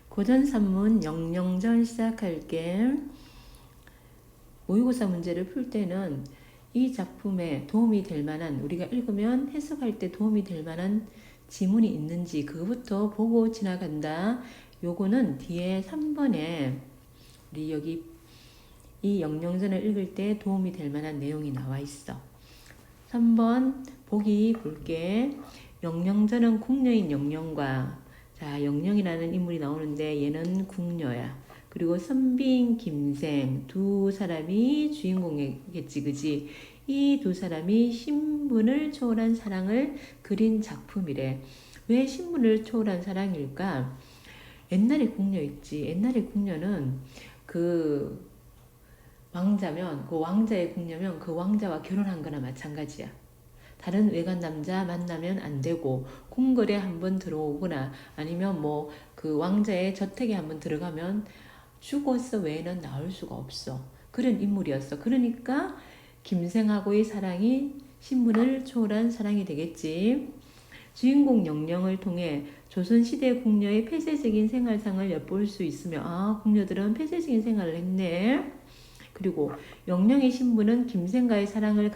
고전산문 영영전 시작할게. 모의고사 문제를 풀 때는 이 작품에 도움이 될 만한, 우리가 읽으면 해석할 때 도움이 될 만한 지문이 있는지 그거부터 보고 지나간다. 요거는 뒤에 3번에 우리 여기 이 영영전을 읽을 때 도움이 될 만한 내용이 나와 있어. 3번 보기 볼게. 영영전은 궁녀인 영영과, 자, 영영이라는 인물이 나오는데 얘는 궁녀야. 그리고 선비인 김생, 두 사람이 주인공이겠지, 그지? 이 두 사람이 신분을 초월한 사랑을 그린 작품이래. 왜 신분을 초월한 사랑일까? 옛날에 궁녀 있지. 옛날에 궁녀는 그 왕자면, 그 왕자의 궁녀면 그 왕자와 결혼한 거나 마찬가지야. 다른 외간 남자 만나면 안 되고, 궁궐에 한번 들어오거나 아니면 뭐 그 왕자의 저택에 한번 들어가면 죽어서 외에는 나올 수가 없어. 그런 인물이었어. 그러니까 김생하고의 사랑이 신분을 초월한 사랑이 되겠지. 주인공 영영을 통해 조선시대 궁녀의 폐쇄적인 생활상을 엿볼 수 있으며, 아, 궁녀들은 폐쇄적인 생활을 했네. 그리고 영영의 신분은 김생과의 사랑을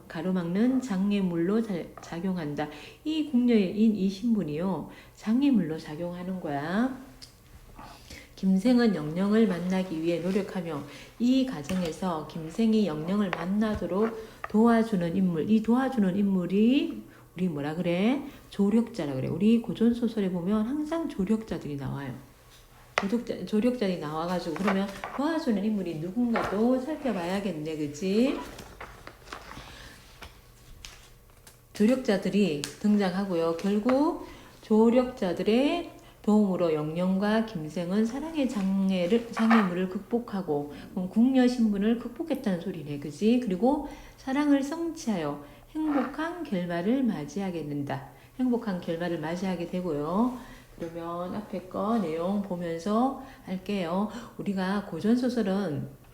가로막는 장애물로 작용한다. 이 궁녀인 이 신분이요, 장애물로 작용하는 거야. 김생은 영영을 만나기 위해 노력하며 이 과정에서 김생이 영영을 만나도록 도와주는 인물, 이 도와주는 인물이 우리 뭐라 그래? 조력자라 그래. 우리 고전소설에 보면 항상 조력자들이 나와요. 조력자들이 나와가지고, 그러면 도와주는 인물이 누군가도 살펴봐야겠네, 그치? 조력자들이 등장하고요. 결국 조력자들의 도움으로 영영과 김생은 사랑의 장애물을 극복하고 궁녀 신분을 극복했다는 소리네, 그지? 그리고 사랑을 성취하여 행복한 결말을 맞이하게 된다. 행복한 결말을 맞이하게 되고요. 그러면 앞에 거 내용 보면서 할게요. 우리가 고전소설은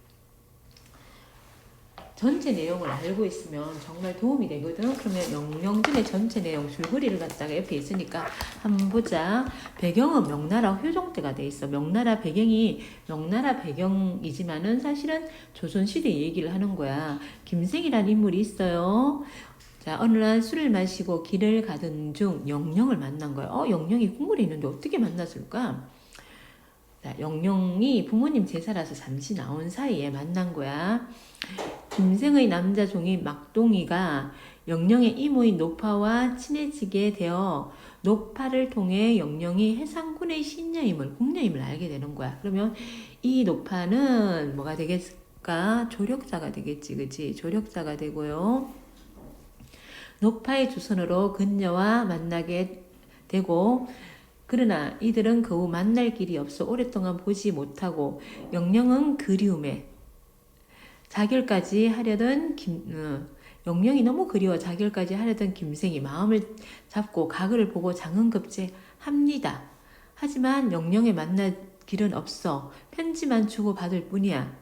전체 내용을 알고 있으면 정말 도움이 되거든. 그러면 영영전의 전체 내용 줄거리를 갖다가 옆에 있으니까 한번 보자. 배경은 명나라 효종 때가 돼 있어. 명나라 배경이 명나라 배경이지만은 사실은 조선시대 얘기를 하는 거야. 김생이라는 인물이 있어요. 자, 어느 날 술을 마시고 길을 가던 중 영영을 만난 거야. 영영이 궁궐에 있는데 어떻게 만났을까? 자, 영영이 부모님 제사라서 잠시 나온 사이에 만난 거야. 김생의 남자 종인 막동이가 영영의 이모인 노파와 친해지게 되어 노파를 통해 영영이 해상군의 신녀임을, 궁녀임을 알게 되는 거야. 그러면 이 노파는 뭐가 되겠을까? 조력자가 되겠지, 그치? 조력자가 되고요. 노파의 주선으로 근녀와 만나게 되고, 그러나 이들은 그 후 만날 길이 없어 오랫동안 보지 못하고 영영은 그리움에 자결까지 하려던 영영이 너무 그리워 자결까지 하려던 김생이 마음을 잡고 가그를 보고 장흥급제합니다. 하지만 영영의 만날 길은 없어. 편지만 주고 받을 뿐이야.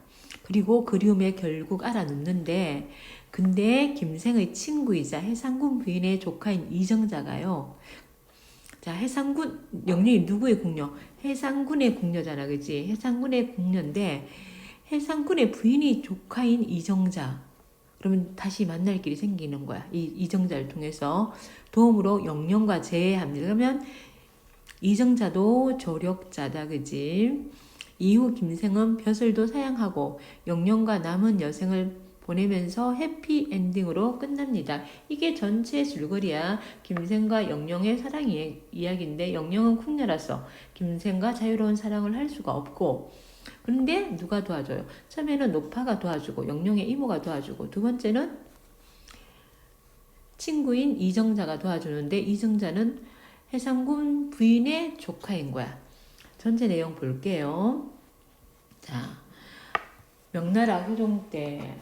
그리고 그리움에 결국 알아눕는데, 근데 김생의 친구이자 해상군 부인의 조카인 이정자가요. 자, 해상군, 영영이 누구의 궁녀? 해상군의 궁녀잖아, 그치? 해상군의 궁녀인데, 해상군의 부인이 조카인 이정자. 그러면 다시 만날 길이 생기는 거야. 이 이정자를 통해서 도움으로 영영과 재회합니다. 그러면 이정자도 조력자다, 그지? 이후 김생은 벼슬도 사양하고 영영과 남은 여생을 보내면서 해피엔딩으로 끝납니다. 이게 전체 줄거리야. 김생과 영영의 사랑 이야기인데, 영영은 궁녀라서 김생과 자유로운 사랑을 할 수가 없고, 그런데 누가 도와줘요? 처음에는 노파가 도와주고 영영의 이모가 도와주고, 두 번째는 친구인 이정자가 도와주는데, 이정자는 해상군 부인의 조카인 거야. 전체 내용 볼게요. 자, 명나라 효종 때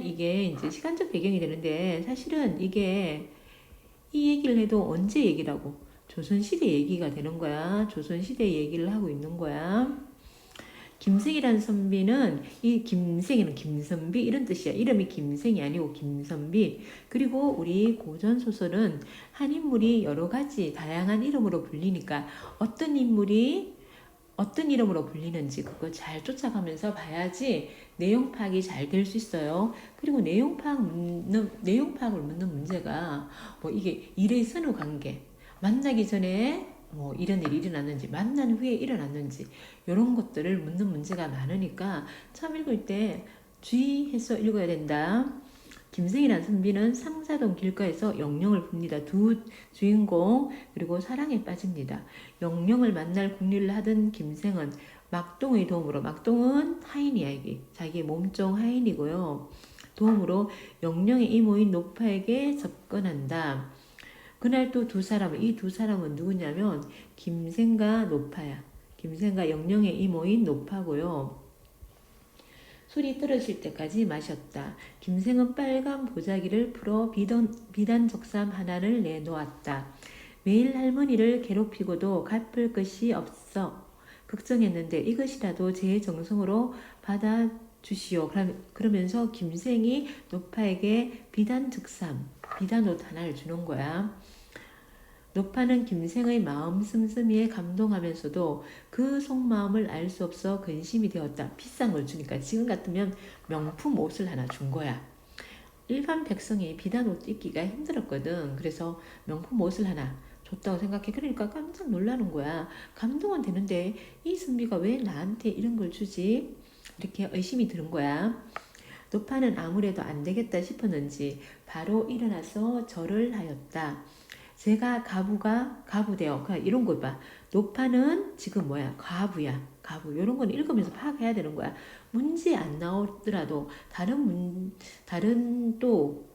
이게 이제 시간적 배경이 되는데, 사실은 이게 이 얘기를 해도 언제 얘기라고? 조선시대 얘기가 되는 거야. 조선시대 얘기를 하고 있는 거야. 김생이라는 선비는 이 김생이는 김선비 이런 뜻이야. 이름이 김생이 아니고 김선비. 그리고 우리 고전 소설은 한 인물이 여러 가지 다양한 이름으로 불리니까 어떤 인물이 어떤 이름으로 불리는지 그거 잘 쫓아가면서 봐야지 내용 파악이 잘 될 수 있어요. 그리고 내용 파악을 묻는 문제가 뭐 이게 일의 선후 관계, 만나기 전에 뭐 이런 일이 일어났는지, 만난 후에 일어났는지 이런 것들을 묻는 문제가 많으니까 참 읽을 때 주의해서 읽어야 된다. 김생이라는 선비는 상사동 길가에서 영령을 봅니다. 두 주인공 그리고 사랑에 빠집니다. 영령을 만날 궁리를 하던 김생은 막동의 도움으로, 막동은 하인이야 이게 자기의 몸종 하인이고요. 도움으로 영령의 이모인 노파에게 접근한다. 그날 또 이 두 사람은 누구냐면 김생과 노파야. 김생과 영령의 이모인 노파고요. 술이 떨어질 때까지 마셨다. 김생은 빨간 보자기를 풀어 비단 적삼 하나를 내놓았다. 매일 할머니를 괴롭히고도 갚을 것이 없어 걱정했는데 이것이라도 제 정성으로 받아주시오. 그러면서 김생이 노파에게 비단옷 하나를 주는 거야. 노파는 김생의 마음 씀씀이에 감동하면서도 그 속마음을 알 수 없어 근심이 되었다. 비싼 걸 주니까 지금 같으면 명품 옷을 하나 준 거야. 일반 백성이 비단 옷 입기가 힘들었거든. 그래서 명품 옷을 하나 줬다고 생각해. 그러니까 깜짝 놀라는 거야. 감동은 되는데 이 선비가 왜 나한테 이런 걸 주지? 이렇게 의심이 드는 거야. 노파는 아무래도 안 되겠다 싶었는지 바로 일어나서 절을 하였다. 제가 가부되어 이런 거 봐. 노파는 지금 뭐야? 가부. 이런 건 읽으면서 파악해야 되는 거야. 문제 안 나오더라도 다른 또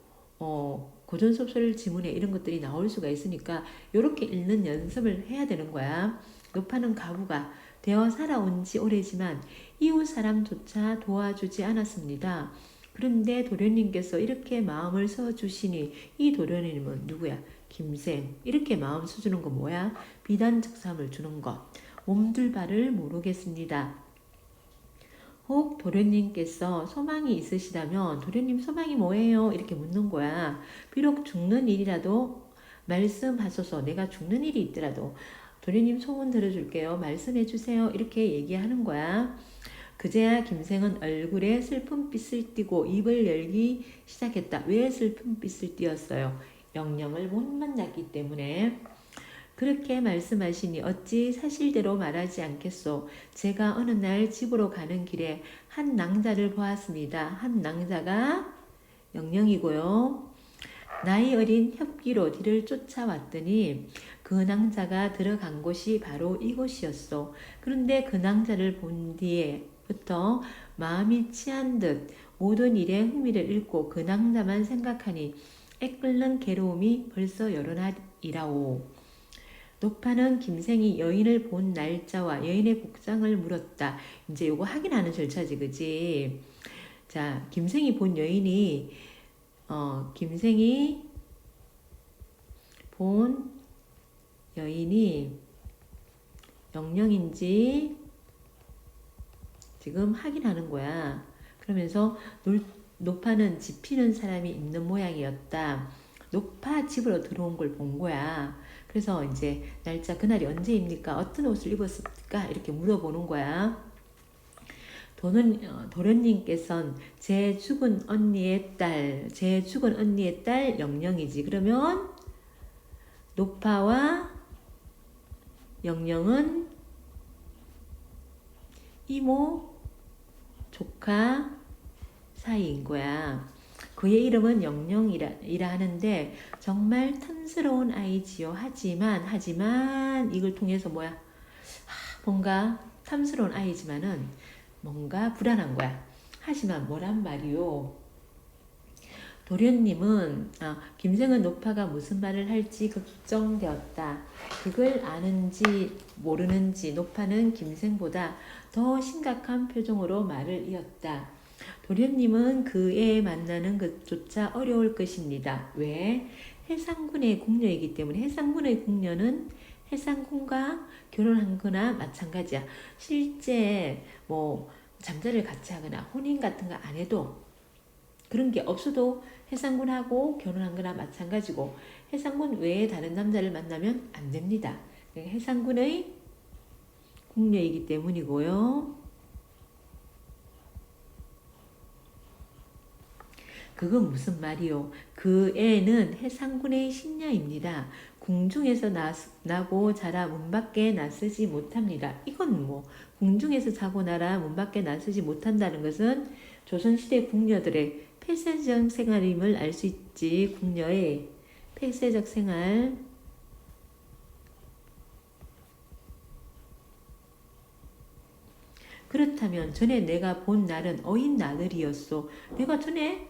고전 소설 지문에 이런 것들이 나올 수가 있으니까 이렇게 읽는 연습을 해야 되는 거야. 노파는 가부가 되어 살아온 지 오래지만 이웃 사람조차 도와주지 않았습니다. 그런데 도련님께서 이렇게 마음을 써주시니 이 도련님은 누구야? 김생. 이렇게 마음 써주는 거 뭐야? 비단적삼을 주는 것. 몸둘 바를 모르겠습니다. 혹 도련님께서 소망이 있으시다면 도련님 소망이 뭐예요? 이렇게 묻는 거야. 비록 죽는 일이라도 말씀하소서. 내가 죽는 일이 있더라도 도련님 소원 들어줄게요. 말씀해 주세요. 이렇게 얘기하는 거야. 그제야 김생은 얼굴에 슬픔빛을 띠고 입을 열기 시작했다. 왜 슬픔빛을 띠었어요? 영령을 못 만났기 때문에. 그렇게 말씀하시니 어찌 사실대로 말하지 않겠소. 제가 어느 날 집으로 가는 길에 한 낭자를 보았습니다. 한 낭자가 영령이고요. 나이 어린 협기로 뒤를 쫓아왔더니 그 낭자가 들어간 곳이 바로 이곳이었소. 그런데 그 낭자를 본 뒤에부터 마음이 취한 듯 모든 일에 흥미를 잃고 그 낭자만 생각하니 애끓는 괴로움이 벌써 여러날이라오. 노파는 김생이 여인을 본 날짜와 여인의 복장을 물었다. 이제 요거 확인하는 절차지, 그지? 자, 김생이 본 여인이 김생이 본 여인이 영령인지 지금 확인하는 거야. 그러면서 노파는 집히는 사람이 있는 모양이었다. 노파 집으로 들어온 걸 본 거야. 그래서 이제 날짜 그날이 언제입니까? 어떤 옷을 입었을까? 이렇게 물어보는 거야. 도련님께서는 제 죽은 언니의 딸 영령이지. 그러면 노파와 영령은 이모, 조카 사이인 거야. 그의 이름은 영령이라 하는데 정말 탐스러운 아이지요. 하지만 이걸 통해서 뭐야? 뭔가 탐스러운 아이지만은 뭔가 불안한 거야. 하지만 뭐란 말이요? 도련님은 김생은 노파가 무슨 말을 할지 걱정되었다. 그걸 아는지 모르는지 노파는 김생보다 더 심각한 표정으로 말을 이었다. 도련님은 그 애 만나는 것조차 어려울 것입니다. 왜? 해상군의 궁녀이기 때문에. 해상군의 궁녀는 해상군과 결혼한 거나 마찬가지야. 실제 뭐 잠자리를 같이 하거나 혼인 같은 거 안 해도 그런 게 없어도 해상군하고 결혼한 거나 마찬가지고 해상군 외에 다른 남자를 만나면 안 됩니다. 해상군의 국녀이기 때문이고요. 그건 무슨 말이요? 그 애는 해상군의 신녀입니다. 궁중에서 나고 자라 문 밖에 나서지 못합니다. 이건 뭐 궁중에서 자고 나라 문 밖에 나서지 못한다는 것은 조선시대 궁녀들의 폐쇄적 생활임을 알 수 있지. 궁녀의 폐쇄적 생활. 그렇다면 전에 내가 본 날은 어인 나들이었소. 내가 전에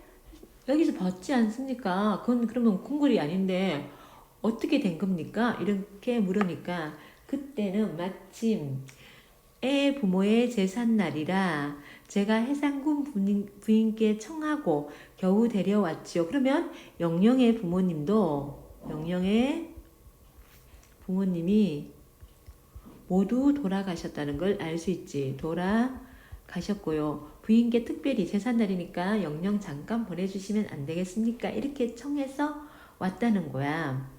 여기서 봤지 않습니까? 그건 그러면 궁궐이 아닌데 어떻게 된 겁니까? 이렇게 물으니까 그때는 마침 애 부모의 제삿날이라 제가 해상군 부인께 청하고 겨우 데려왔지요. 그러면 영영의 부모님이 모두 돌아가셨다는 걸 알 수 있지. 돌아가셨고요. 부인께 특별히 제삿날이니까 영영 잠깐 보내주시면 안 되겠습니까? 이렇게 청해서 왔다는 거야.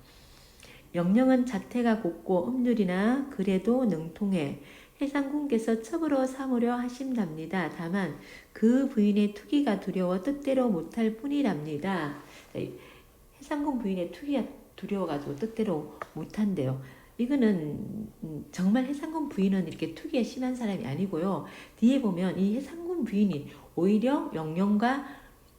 영영은 자태가 곱고 음률이나 그래도 능통해 해상군께서 첩으로 삼으려 하신답니다. 다만 그 부인의 투기가 두려워 뜻대로 못할 뿐이랍니다. 해상군 부인의 투기가 두려워가지고 뜻대로 못한대요. 이거는 정말 해상군 부인은 이렇게 투기에 심한 사람이 아니고요. 뒤에 보면 이 해상군 부인이 오히려 영영과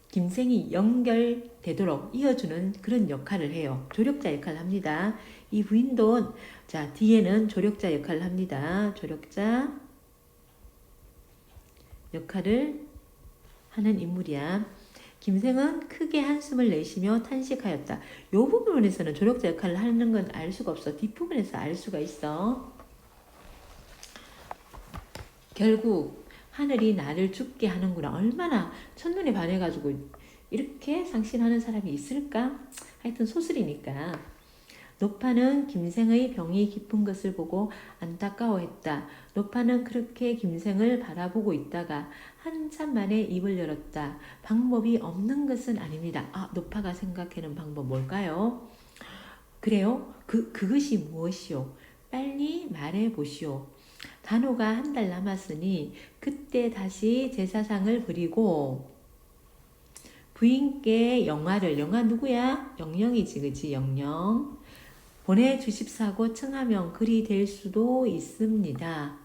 김생이 연결되도록 이어주는 그런 역할을 해요. 조력자 역할을 합니다. 이 부인도 자 뒤에는 조력자 역할을 합니다. 조력자 역할을 하는 인물이야. 김생은 크게 한숨을 내쉬며 탄식하였다. 이 부분에서는 조력자 역할을 하는 건 알 수가 없어. 뒷부분에서 알 수가 있어. 결국 하늘이 나를 죽게 하는구나. 얼마나 첫눈에 반해가지고 이렇게 상신하는 사람이 있을까? 하여튼 소설이니까. 노파는 김생의 병이 깊은 것을 보고 안타까워했다. 노파는 그렇게 김생을 바라보고 있다가 한참 만에 입을 열었다. 방법이 없는 것은 아닙니다. 노파가 생각하는 방법 뭘까요? 그래요? 그것이 무엇이요? 빨리 말해보시오. 단오가 한 달 남았으니 그때 다시 제사상을 부리고 부인께 영아 누구야? 영영이지, 그치? 영영. 보내주십사고 청하면 그리 될 수도 있습니다.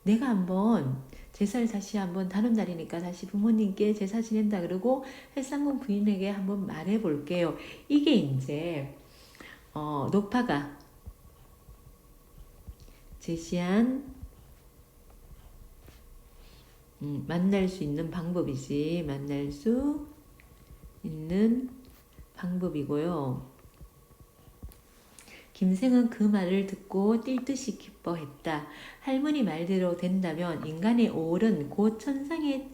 내가 한번 제사를 다시 한번 다른 날이니까 다시 부모님께 제사 지낸다 그러고 해상군 부인에게 한번 말해 볼게요. 이게 이제 노파가 제시한 만날 수 있는 방법이지. 만날 수 있는 방법이고요. 김생은 그 말을 듣고 뛸 듯이 기뻐했다. 할머니 말대로 된다면 인간의 5월은 곧 천상의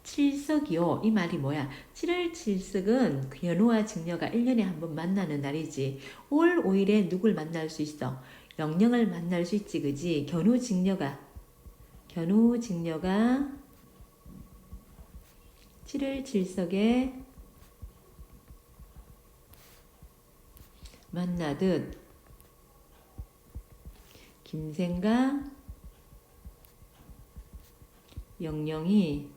칠석이요. 이 말이 뭐야? 7월 7석은 견우와 직녀가 1년에 한 번 만나는 날이지. 5월 5일에 누굴 만날 수 있어? 영영을 만날 수 있지, 그지? 견우 직녀가 7월 7석에 만나듯 김생과 영영이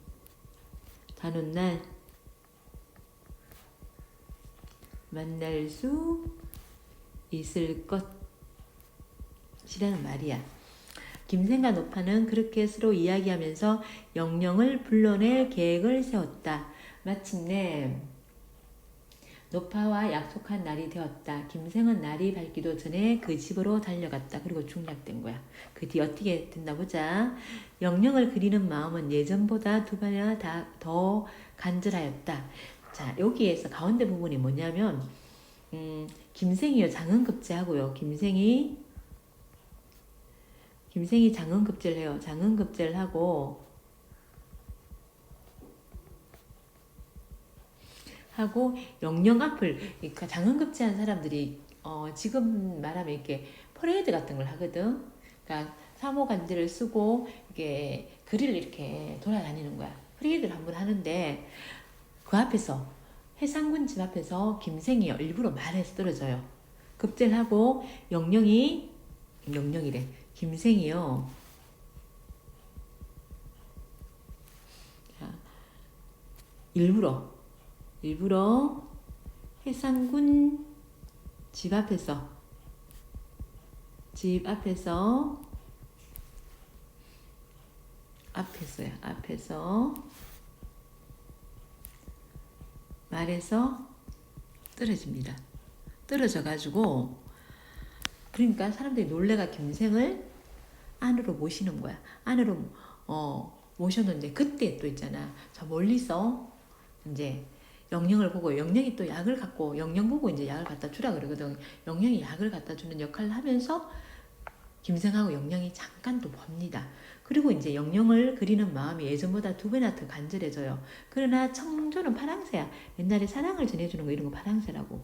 다른 날 만날 수 있을 것이라는 말이야. 김생과 노파는 그렇게 서로 이야기하면서 영영을 불러낼 계획을 세웠다. 마침내 노파와 약속한 날이 되었다. 김생은 날이 밝기도 전에 그 집으로 달려갔다. 그리고 중략된 거야. 그 뒤 어떻게 됐나 보자. 영영을 그리는 마음은 예전보다 2배나 더 간절하였다. 자, 여기에서 가운데 부분이 뭐냐면 김생이요 장은급제하고요. 김생이 장은급제를 해요. 장은급제를 하고 영영 앞을, 그러니까 장은급제한 사람들이 지금 말하면 이렇게 퍼레이드 같은 걸 하거든. 그러니까 사모간지를 쓰고 이게 거리를 이렇게 돌아다니는 거야. 퍼레이드를 한번 하는데 그 앞에서 해상군 집 앞에서 김생이 일부러 말해서 떨어져요. 급제하고 영영이래. 김생이요. 자, 일부러 해상군 집 앞에서 앞에서 말해서 떨어집니다. 떨어져 가지고 그러니까 사람들이 놀래가 김생을 안으로 모시는 거야. 안으로 모셨는데 그때 또 있잖아. 저 멀리서 이제 영영을 보고 영영이 또 약을 갖고 영영 보고 이제 약을 갖다 주라 그러거든. 영영이 약을 갖다 주는 역할을 하면서 김생하고 영영이 잠깐 또 봅니다. 그리고 이제 영영을 그리는 마음이 예전보다 2배나 더 간절해져요. 그러나 청조는 파랑새야. 옛날에 사랑을 전해주는 거 이런 거 파랑새라고.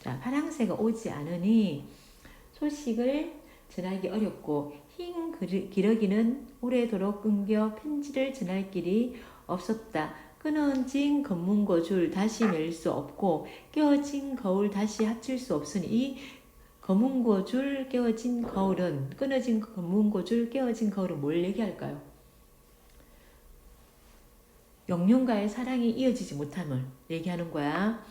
자, 파랑새가 오지 않으니 소식을 전하기 어렵고 흰 기러기는 오래도록 끊겨 편지를 전할 길이 없었다. 끊어진 검문고줄 다시 맬 수 없고 깨어진 거울 다시 합칠 수 없으니 이 검문고줄 끊어진 검문고줄 깨어진 거울은 뭘 얘기할까요? 영영과의 사랑이 이어지지 못함을 얘기하는 거야.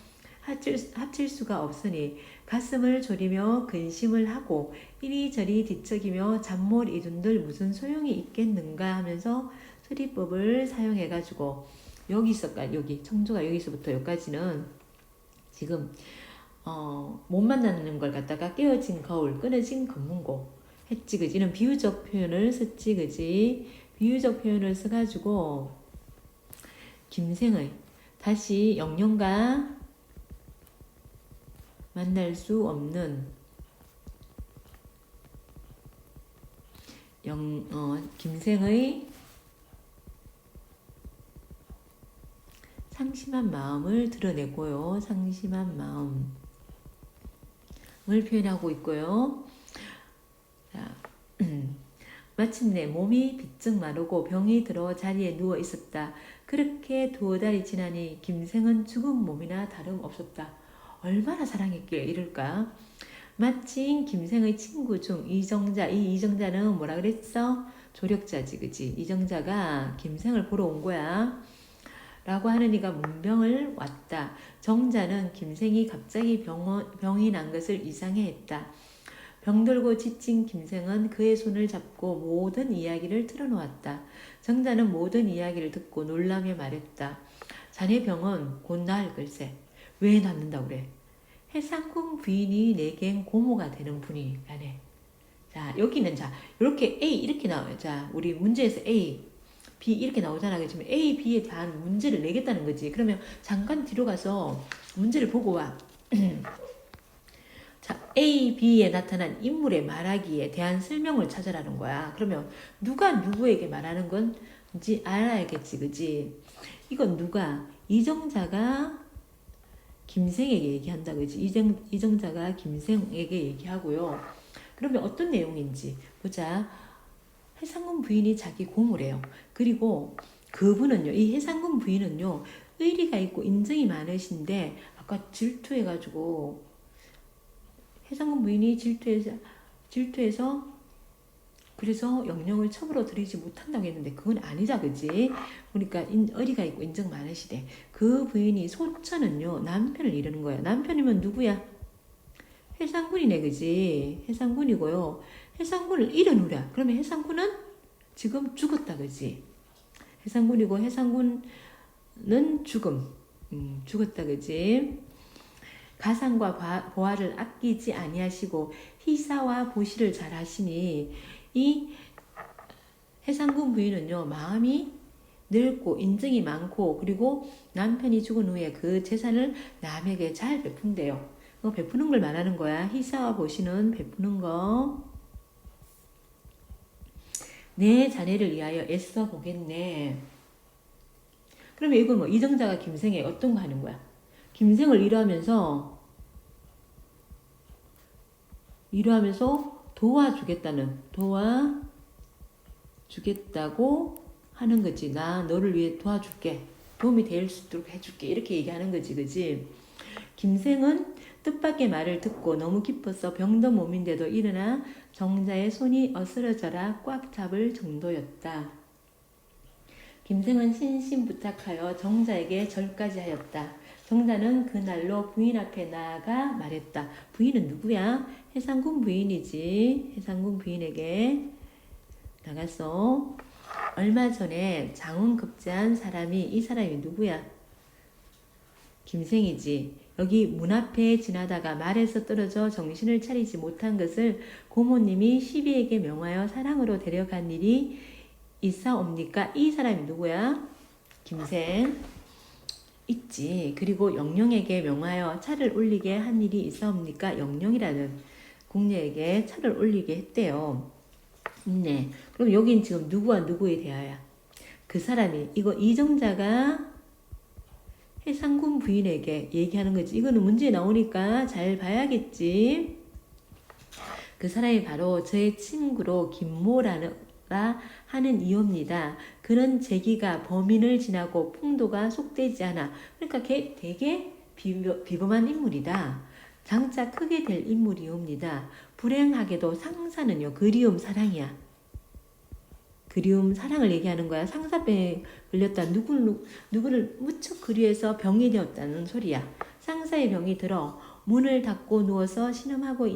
합칠 수가 없으니 가슴을 졸이며 근심을 하고 이리저리 뒤척이며 잠못 이룬들 무슨 소용이 있겠는가 하면서 수리법을 사용해가지고 여기 청조가 여기서부터 여기까지는 지금 못 만나는 걸 갖다가 깨어진 거울, 끊어진 검문고 했지 그지? 이런 비유적 표현을 썼지 그지? 비유적 표현을 써가지고 김생의 다시 영영과 만날 수 없는 김생의 상심한 마음을 드러내고요. 상심한 마음을 표현하고 있고요. 자, 마침내 몸이 비쩍 마르고 병이 들어 자리에 누워 있었다. 그렇게 2달이 지나니 김생은 죽은 몸이나 다름없었다. 얼마나 사랑했길래 이럴까? 마침 김생의 친구 중 이정자, 이 이정자는 뭐라 그랬어? 조력자지, 그치? 이정자가 김생을 보러 온 거야. 라고 하는 이가 문병을 왔다. 정자는 김생이 갑자기 병이 난 것을 이상해했다. 병들고 지친 김생은 그의 손을 잡고 모든 이야기를 틀어놓았다. 정자는 모든 이야기를 듣고 놀라며 말했다. 자네 병은 곧 나을 걸세. 왜 낫는다고 그래? 해상군 부인이 내겐 고모가 되는 분이라네. 자, 여기는 자, 이렇게 A 이렇게 나와요. 자, 우리 문제에서 A, B 이렇게 나오잖아. 그렇지만 A, B에 대한 문제를 내겠다는 거지. 그러면 잠깐 뒤로 가서 문제를 보고 와. 자, A, B에 나타난 인물의 말하기에 대한 설명을 찾아라는 거야. 그러면 누가 누구에게 말하는 건지 알아야겠지, 그지? 이건 누가? 이정자가 김생에게 얘기한다, 그지? 이정자가 김생에게 얘기하고요. 그러면 어떤 내용인지 보자. 해상군 부인이 자기 고모래요. 그리고 그분은요, 이 해상군 부인은요, 의리가 있고 인정이 많으신데 아까 질투해가지고 해상군 부인이 질투해서 그래서 영영을 첩으로 들이지 못한다고 했는데 그건 아니자, 그지? 그러니까 의리가 있고 인정 많으시대. 그 부인이 소처는요, 남편을 이르는 거야. 남편이면 누구야? 해상군이네, 그지? 해상군이고요. 해상군을 잃어누라. 그러면 해상군은 지금 죽었다, 그지? 해상군이고 해상군은 죽었다, 그지? 가상과 보화를 아끼지 아니하시고 희사와 보시를 잘하시니 이 해상군 부인은요, 마음이 늙고 인정이 많고 그리고 남편이 죽은 후에 그 재산을 남에게 잘 베푼대요. 베푸는 걸 말하는 거야. 희사와 보시는 베푸는 거. 내 자네를 위하여 애써 보겠네. 그러면 이건 뭐 이정자가 김생에 어떤 거 하는 거야? 김생을 위로하면서 위로하면서 도와주겠다고 하는 거지. 나 너를 위해 도와줄게. 도움이 될 수 있도록 해줄게. 이렇게 얘기하는 거지. 그지? 김생은 뜻밖의 말을 듣고 너무 기뻐서 병든 몸인데도 일어나 정자의 손이 어스러져라 꽉 잡을 정도였다. 김생은 신신부탁하여 정자에게 절까지 하였다. 정자는 그날로 부인 앞에 나아가 말했다. 부인은 누구야? 해상군 부인이지. 해상군 부인에게 나가서 얼마 전에 장원 급제한 사람이 이 사람이 누구야? 김생이지. 여기 문 앞에 지나다가 말에서 떨어져 정신을 차리지 못한 것을 고모님이 시비에게 명하여 사랑으로 데려간 일이 있사옵니까? 이 사람이 누구야? 김생. 있지. 그리고 영령에게 명하여 차를 올리게 한 일이 있사옵니까? 영령이라는 궁녀에게 차를 올리게 했대요. 네. 그럼 여긴 지금 누구와 누구에 대하여? 그 사람이 이거 이정자가 해상군 부인에게 얘기하는 거지. 이거는 문제에 나오니까 잘 봐야겠지. 그 사람이 바로 저의 친구로 김모라 하는 이유입니다. 그런 재기가 범인을 지나고 풍도가 속되지 않아. 그러니까 걔 되게 비범한 인물이다. 장차 크게 될 인물이옵니다. 불행하게도 상사는요. 그리움 사랑이야. 그리움 사랑을 얘기하는 거야. 상사병에 걸렸다. 누구를 무척 그리워서 병이 되었다는 소리야. 상사의 병이 들어 문을 닫고 누워서 신음하고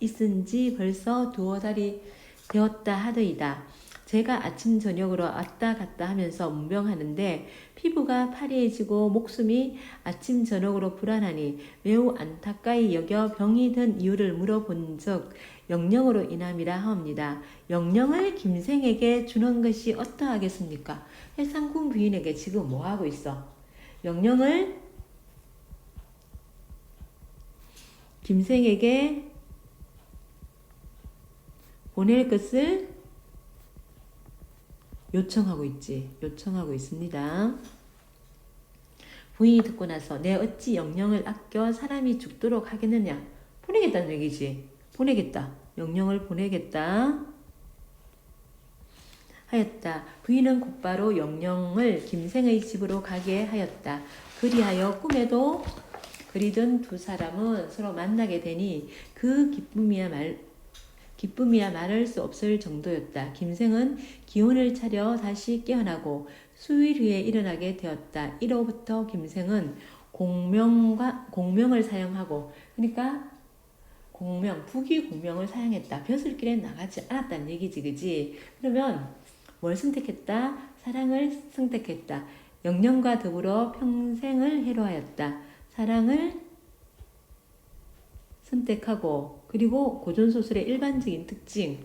있은지 벌써 두어 달이 되었다 하더이다. 제가 아침 저녁으로 왔다 갔다 하면서 문병하는데 피부가 파리해지고 목숨이 아침 저녁으로 불안하니 매우 안타까이 여겨 병이 든 이유를 물어본 적 영령으로 인함이라 하옵니다. 영령을 김생에게 주는 것이 어떠하겠습니까? 해상군 부인에게 지금 뭐 하고 있어? 영령을 김생에게 보낼 것을 요청하고 있지. 요청하고 있습니다. 부인이 듣고 나서 내 어찌 영령을 아껴 사람이 죽도록 하겠느냐. 보내겠다는 얘기지. 보내겠다. 영령을 보내겠다 하였다. 부인은 곧바로 영령을 김생의 집으로 가게 하였다. 그리하여 꿈에도 그리던 두 사람은 서로 만나게 되니 그 기쁨이야 말할 수 없을 정도였다. 김생은 기운을 차려 다시 깨어나고 수일 후에 일어나게 되었다. 이로부터 김생은 공명을 사용하고, 그러니까 부귀 공명을 사용했다. 벼슬길에 나가지 않았다는 얘기지, 그지? 그러면 뭘 선택했다? 사랑을 선택했다. 영령과 더불어 평생을 해로하였다. 사랑을 선택하고, 그리고 고전소설의 일반적인 특징,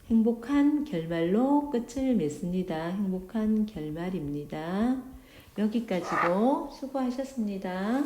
행복한 결말로 끝을 맺습니다. 행복한 결말입니다. 여기까지고 수고하셨습니다.